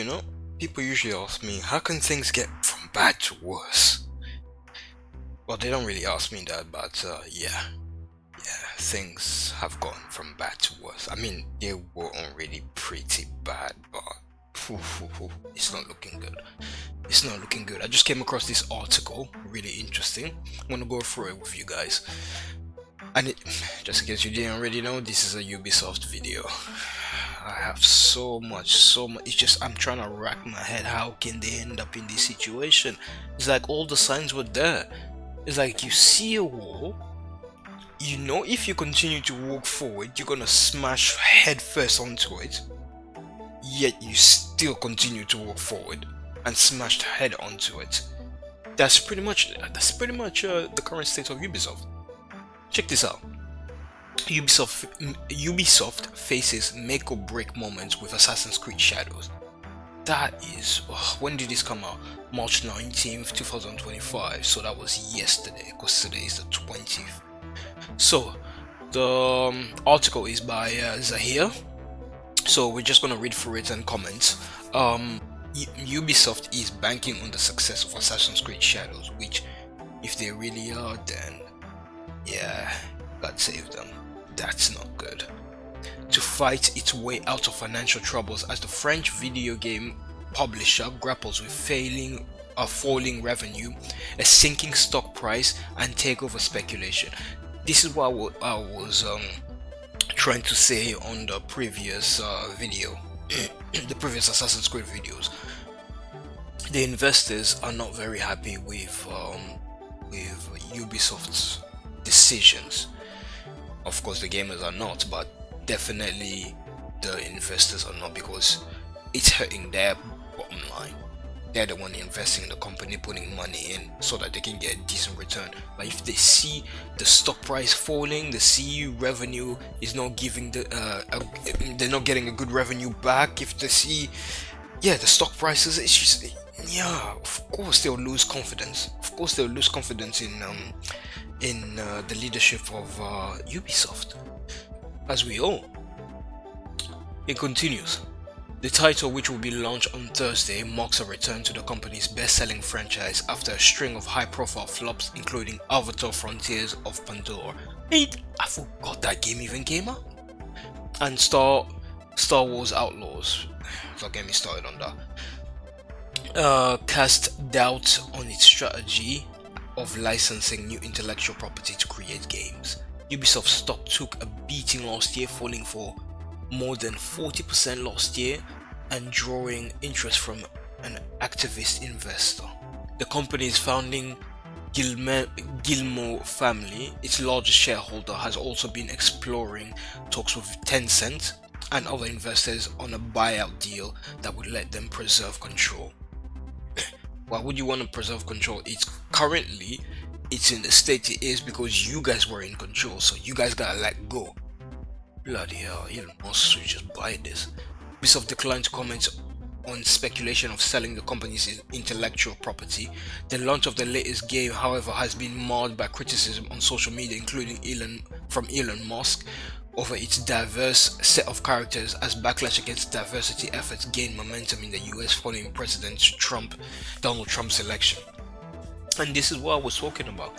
You know, people usually ask me, how can things get from bad to worse? Well, they don't really ask me that, but yeah, things have gone from bad to worse. I mean, they were already pretty bad, but it's not looking good. It's not looking good. I just came across this article, really interesting. I'm gonna go through it with you guys. And just in case you didn't already know, this is a Ubisoft video. I have so much. It's just I'm trying to rack my head. How can they end up in this situation? It's like all the signs were there. It's like you see a wall. You know, if you continue to walk forward, you're gonna smash head first onto it. Yet you still continue to walk forward and smash head onto it. That's pretty much the current state of Ubisoft. Check this out. Ubisoft faces make or break moments with Assassin's Creed Shadows. That is, when did this come out? March 19th, 2025. So that was yesterday, because today is the 20th. So the article is by Zahir. So we're just gonna read through it and comment. Ubisoft is banking on the success of Assassin's Creed Shadows, which, if they really are, then yeah, God save them. That's not good. To fight its way out of financial troubles as the French video game publisher grapples with falling revenue, a sinking stock price, and takeover speculation. This is what I was trying to say on the previous video, the previous Assassin's Creed videos. The investors are not very happy with Ubisoft's decisions. Of course, the gamers are not, but definitely the investors are not, because it's hurting their bottom line. They're the one investing in the company, putting money in so that they can get a decent return. But if they see the stock price falling, they see revenue is not giving they're not getting a good revenue back. If they see, the stock prices, it's just, of course they'll lose confidence. Of course they'll lose confidence in the leadership of Ubisoft, as we all. It continues. The title, which will be launched on Thursday, marks a return to the company's best-selling franchise after a string of high-profile flops, including Avatar: Frontiers of Pandora. Hey, I forgot that game even came out. And Star Wars Outlaws. Don't get me started on that. Cast doubt on its strategy of licensing new intellectual property to create games. Ubisoft stock took a beating last year, falling for more than 40% last year and drawing interest from an activist investor. The company's founding Gilmour family, its largest shareholder, has also been exploring talks with Tencent and other investors on a buyout deal that would let them preserve control. Why would you want to preserve control? It's in the state it is because you guys were in control, so you guys gotta let go. Bloody hell, Elon Musk should just buy this. Ubisoft declined to comment on speculation of selling the company's intellectual property. The launch of the latest game, however, has been marred by criticism on social media, including Elon Musk, over its diverse set of characters, as backlash against diversity efforts gain momentum in the US following Donald Trump's election. And this is what I was talking about.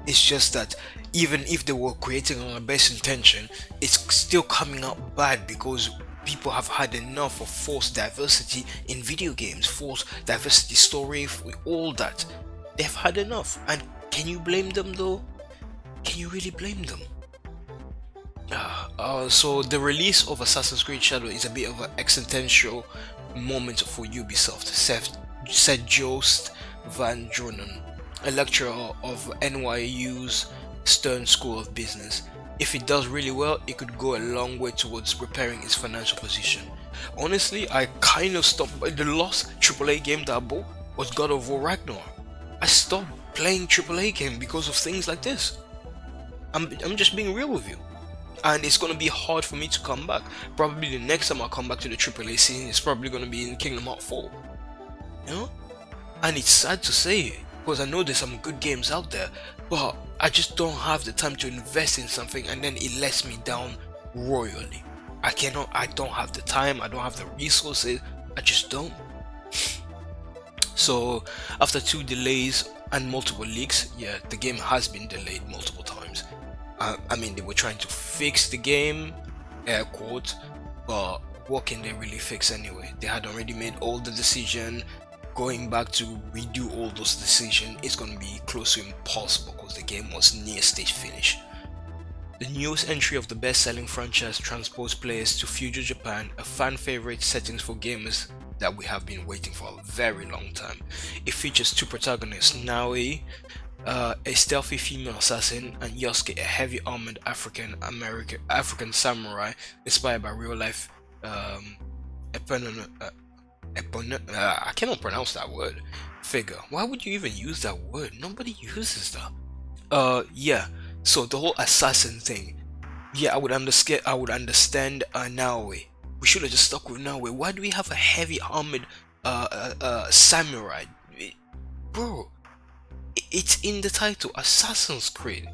It's just that even if they were creating on the best intention, it's still coming out bad because people have had enough of forced diversity in video games, forced diversity story, all that. They've had enough. And can you blame them though? Can you really blame them? So the release of Assassin's Creed Shadow is a bit of an existential moment for Ubisoft, said Joost van Dronen, a lecturer of NYU's Stern School of Business. If it does really well, it could go a long way towards repairing its financial position. Honestly, I kind of stopped. The last AAA game that I bought was God of War Ragnarok. I stopped playing AAA game because of things like this. I'm just being real with you. And it's gonna be hard for me to come back. Probably the next time I come back to the AAA scene, it's probably gonna be in Kingdom Hearts 4. You know? And it's sad to say, because I know there's some good games out there, but I just don't have the time to invest in something and then it lets me down royally. I don't have the time, I don't have the resources, I just don't. So after 2 delays and multiple leaks, yeah, the game has been delayed multiple times. I mean, they were trying to fix the game, air quote, but what can they really fix anyway? They had already made all the decision. Going back to redo all those decisions is going to be close to impossible because the game was near stage finish. The newest entry of the best-selling franchise transports players to feudal Japan, a fan-favorite settings for gamers that we have been waiting for a very long time. It features two protagonists, Naoi, a stealthy female assassin, and Yosuke, a heavy armored African samurai inspired by real life I cannot pronounce that word. Figure. Why would you even use that word? Nobody uses that. Yeah. So the whole assassin thing. Yeah, I would understand Naoe. We should have just stuck with Naoe. Why do we have a heavy armored samurai? Bro, it's in the title, Assassin's Creed.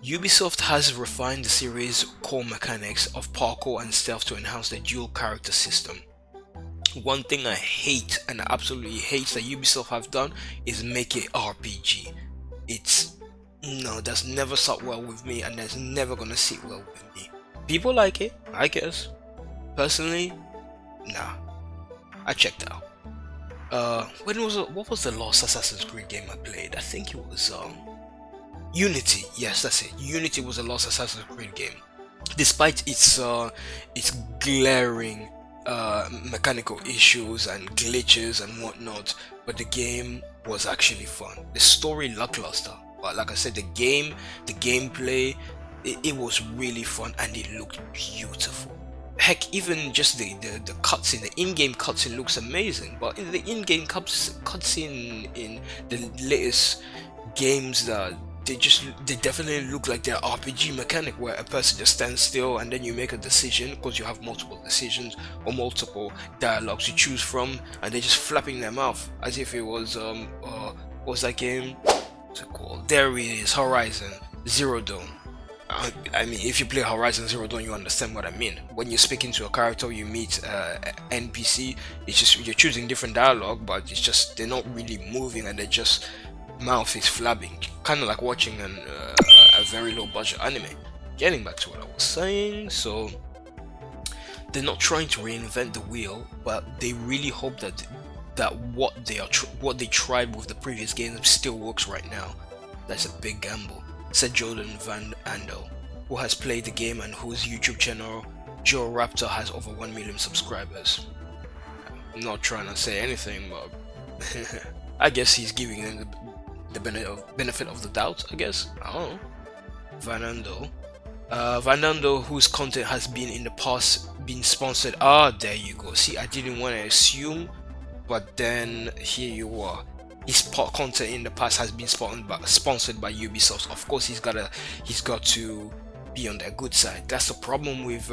Ubisoft has refined the series' core mechanics of parkour and stealth to enhance the dual character system. One thing I hate, and I absolutely hate that Ubisoft have done, is make it RPG. It's no, that's never sat well with me, and that's never gonna sit well with me. People like it, I guess. Personally, nah. I checked out. What was the last Assassin's Creed game I played? I think it was Unity. Yes, that's it. Unity was the last Assassin's Creed game. Despite its glaring mechanical issues and glitches and whatnot, but the game was actually fun. The story lackluster, but like I said, the gameplay, it was really fun and it looked beautiful. Heck, even just the cutscene, the in-game cutscene looks amazing. But in the in-game cutscene in the latest games, that they definitely look like they're RPG mechanic, where a person just stands still and then you make a decision because you have multiple decisions or multiple dialogues you choose from, and they're just flapping their mouth as if it was what was that game? What's it called? There it is, Horizon Zero Dawn. I mean, if you play Horizon Zero Dawn, you understand what I mean. When you're speaking to a character, you meet NPC. It's just you're choosing different dialogue, but it's just they're not really moving, and they're just mouth is flapping, kind of like watching a very low budget anime. Getting back to what I was saying, so they're not trying to reinvent the wheel, but they really hope that what they tried with the previous games still works right now. That's a big gamble, said Jordan Van Andel, who has played the game and whose YouTube channel Joe Raptor has over 1 million subscribers. I'm not trying to say anything, but I guess he's giving them the benefit of the doubt, I guess. I don't know. Van Andel, whose content has been in the past been sponsored. There you go. See, I didn't want to assume, but then here you are. His content in the past has been sponsored by Ubisoft. Of course, he's got to be on their good side. That's the problem with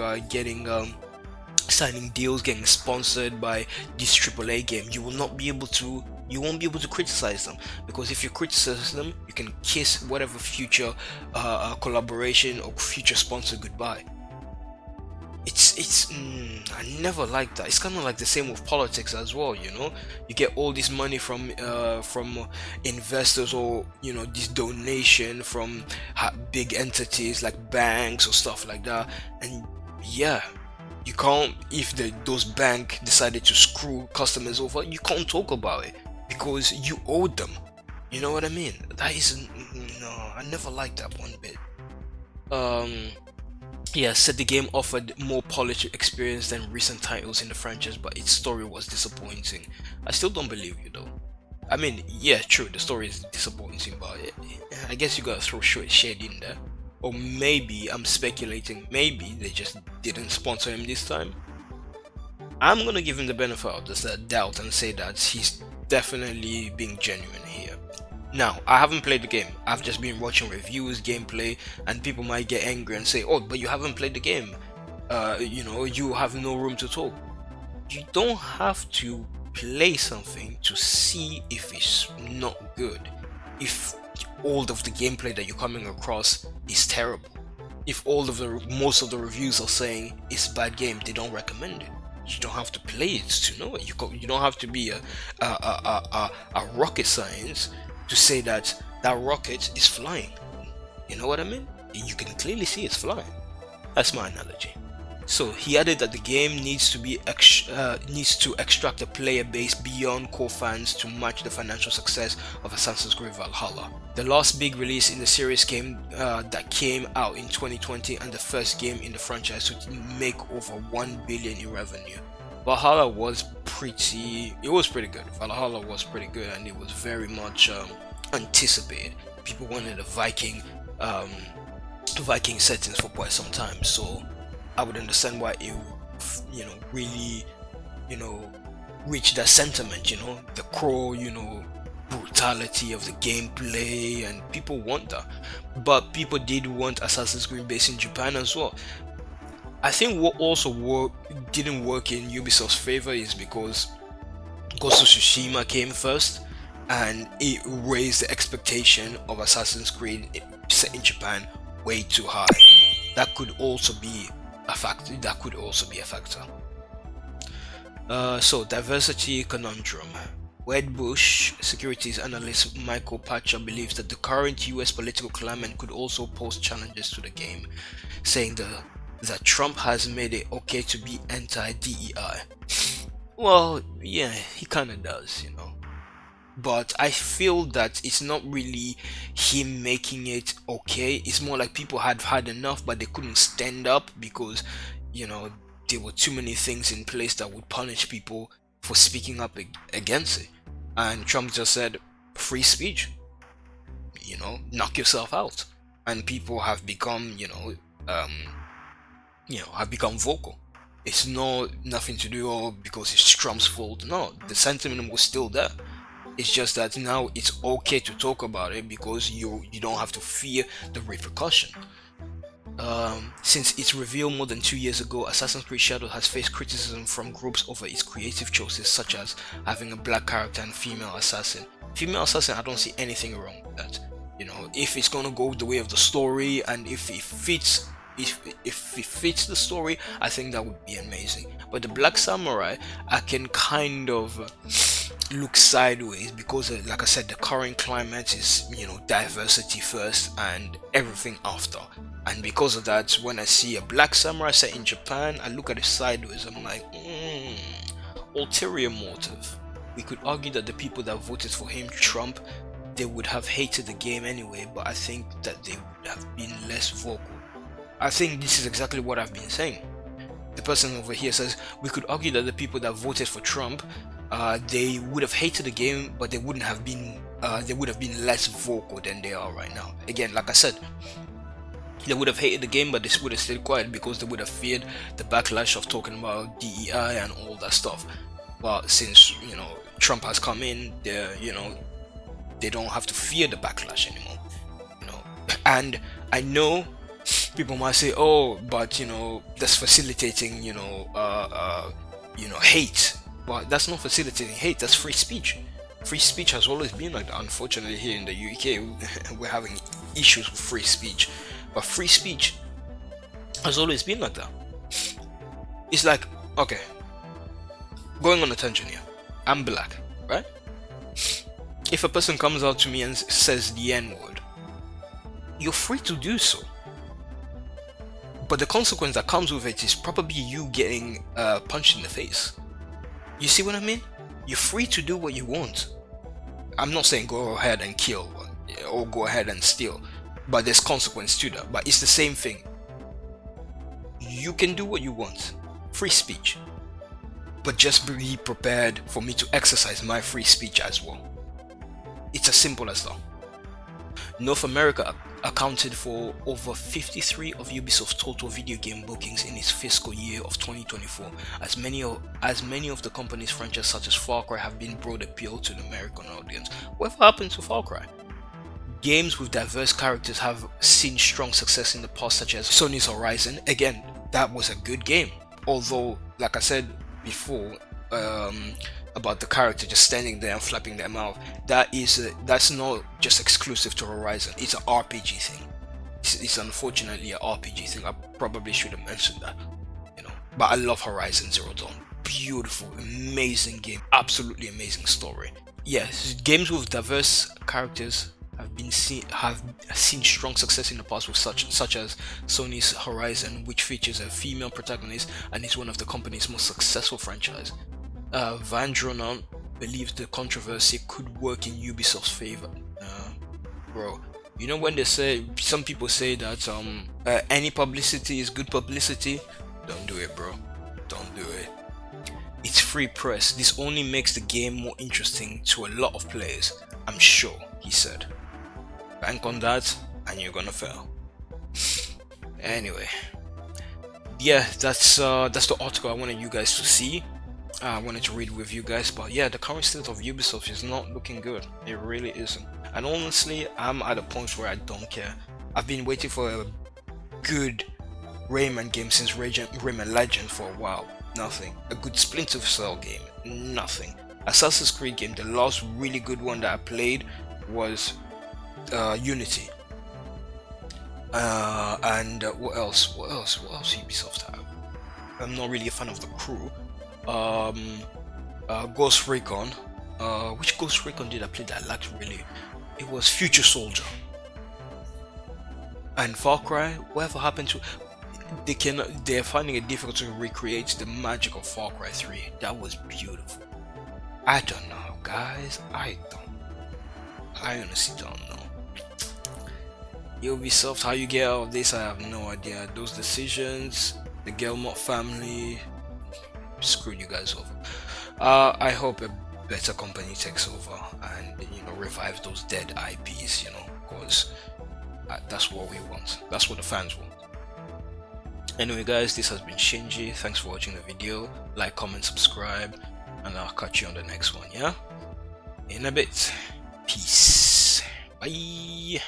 signing deals, getting sponsored by this AAA game. You won't be able to criticize them, because if you criticize them, you can kiss whatever future collaboration or future sponsor goodbye. I never liked that. It's kind of like the same with politics as well, you know. You get all this money from investors, or this donation from big entities like banks or stuff like that, and yeah, you can't, if those bank decided to screw customers over, you can't talk about it because you owe them. You know what I mean? That is no, I never liked that one bit. Yeah, said the game offered more polished experience than recent titles in the franchise, but its story was disappointing. I still don't believe you though. I mean, yeah, true, the story is disappointing, but I guess you gotta throw shade in there. Or maybe, I'm speculating, maybe they just didn't sponsor him this time. I'm gonna give him the benefit of the doubt and say that he's definitely being genuine here. Now, I haven't played the game. I've just been watching reviews, gameplay, and people might get angry and say, oh, but you haven't played the game. You have no room to talk. You don't have to play something to see if it's not good. If all of the gameplay that you're coming across is terrible. If most of the reviews are saying it's a bad game, they don't recommend it. You don't have to play it to know it. You don't have to be a rocket science to say that that rocket is flying. You know what I mean? You can clearly see it's flying. That's my analogy. So he added that the game needs to extract a player base beyond core fans to match the financial success of Assassin's Creed Valhalla. The last big release in the series game that came out in 2020, and the first game in the franchise to make over 1 billion in revenue. Valhalla was pretty good. Valhalla was pretty good, and it was very much anticipated. People wanted a Viking settings for quite some time, so I would understand why it, really, reach that sentiment, the core, brutality of the gameplay, and people want that. But people did want Assassin's Creed based in Japan as well. I think what also didn't work in Ubisoft's favor is because Ghost of Tsushima came first, and it raised the expectation of Assassin's Creed set in Japan way too high. That could also be a factor. So diversity conundrum. Wedbush securities analyst Michael Patcher believes that the current US political climate could also pose challenges to the game, saying that Trump has made it okay to be anti-DEI. Well, yeah, he kinda does, But I feel that it's not really him making it okay. It's more like people had had enough, but they couldn't stand up because, there were too many things in place that would punish people for speaking up against it. And Trump just said, free speech, knock yourself out. And people have become, have become vocal. It's nothing to do because it's Trump's fault. No, the sentiment was still there. It's just that now it's okay to talk about it because you don't have to fear the repercussion. Since its reveal more than 2 years ago, Assassin's Creed Shadows has faced criticism from groups over its creative choices, such as having a black character and female assassin. Female assassin, I don't see anything wrong with that. If it's gonna go the way of the story, and if it fits the story, I think that would be amazing. But the Black Samurai, I can kind of look sideways because, like I said, the current climate is, diversity first and everything after. And because of that, when I see a Black Samurai set in Japan, I look at it sideways. I'm like, ulterior motive. We could argue that the people that voted for him, Trump, they would have hated the game anyway, but I think that they would have been less vocal. I think this is exactly what I've been saying. The person over here says we could argue that the people that voted for Trump, they would have hated the game, but they would have been less vocal than they are right now. Again, like I said, they would have hated the game, but they would have stayed quiet because they would have feared the backlash of talking about DEI and all that stuff. But since Trump has come in, they don't have to fear the backlash anymore. And I know people might say, oh, but that's facilitating hate. But that's not facilitating hate, that's free speech. Free speech has always been like that. Unfortunately, here in the UK we're having issues with free speech, but free speech has always been like that. It's like, okay, going on a tangent here, I'm black, right? If a person comes out to me and says the N-word, you're free to do so. But the consequence that comes with it is probably you getting punched in the face. You see what I mean? You're free to do what you want. I'm not saying go ahead and kill or go ahead and steal, but there's consequence to that. But it's the same thing. You can do what you want. Free speech. But just be prepared for me to exercise my free speech as well. It's as simple as that. North America accounted for over 53% of Ubisoft's total video game bookings in its fiscal year of 2024, as many of the company's franchises such as Far Cry have been broad appeal to the American audience. Whatever happened to Far Cry? Games with diverse characters have seen strong success in the past, such as Sony's Horizon. Again, that was a good game, although, like I said before, about the character just standing there and flapping their mouth, that's not just exclusive to Horizon. It's an RPG thing. It's unfortunately an RPG thing. I probably should have mentioned that, but I love Horizon Zero Dawn. beautiful, amazing game, absolutely amazing story. Yes, games with diverse characters have seen strong success in the past, with such as Sony's Horizon, which features a female protagonist and is one of the company's most successful franchise. Van Dronen believes the controversy could work in Ubisoft's favor. Bro, you know when they say, some people say that any publicity is good publicity? Don't do it, bro. Don't do it. It's free press. This only makes the game more interesting to a lot of players, I'm sure, he said. Bank on that and you're gonna fail. Anyway, yeah, that's the article I wanted you guys to see. I wanted to read with you guys, but yeah, the current state of Ubisoft is not looking good. It really isn't. And honestly, I'm at a point where I don't care. I've been waiting for a good Rayman game since Rayman Legend for a while. Nothing. A good Splinter Cell game. Nothing. Assassin's Creed game, the last really good one that I played was Unity. And what else Ubisoft have? I'm not really a fan of the crew. Ghost Recon. Which Ghost Recon did I play that I liked really? It was Future Soldier. And Far Cry, whatever happened to, they're finding it difficult to recreate the magic of Far Cry 3. That was beautiful. I don't know, guys. I honestly don't know. Ubisoft, how you get out of this, I have no idea. Those decisions, the Guillemot family screwed you guys over. I hope a better company takes over and, you know, revive those dead IPs, you know, because that's what we want. That's what the fans want. Anyway, guys, this has been Shinji. Thanks for watching the video. Like, comment, subscribe, and I'll catch you on the next one. Yeah, in a bit. Peace. Bye.